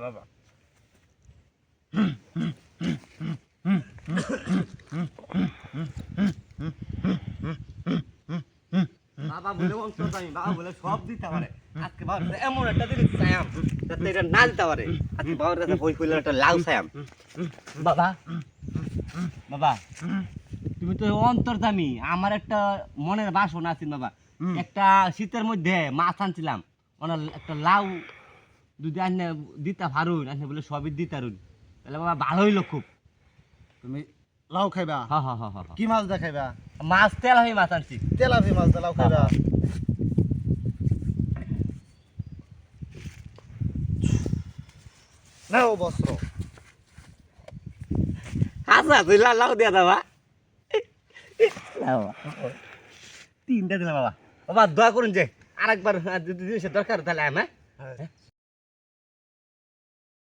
বাবা বাবা বলে অন্তর্যামী, বাবা বলে সব দিতে পারে। আজকে বাবার কাছে এমন একটা জিনিস চাইম যাতে এটা না দিতে পারে। আজকে বাবার কাছে বই ফুলের একটা লাউ চাইম। বাবা বাবা তুমি তো অন্তর্যামী, আমার একটা মনের বাসনা আছে বাবা। একটা শীতের মধ্যে মাছ আনছিলাম, ওনার একটা লাউ যদি আনে দিতা পারুন, আনে বলে সবই দিতারুন, তাহলে বাবা ভালো হইলো খুব। তুমি লাউ খাইবা? হ্যাঁ হ্যাঁ হ্যাঁ হ্যাঁ, কি মাছ দা খাইবা? মাছ তেল হয়ে মাছ আনছি। তেলাপি মাছ দা লাউ খাইবা? নাও বস্ত্র। আচ্ছা তুই লাউ দিয়া দাবা, তিনটা দিলাম বাবা। বাবা দোয়া করুন যে আরেকবার যদি জিনিসের দরকার তাহলে হ্যাঁ।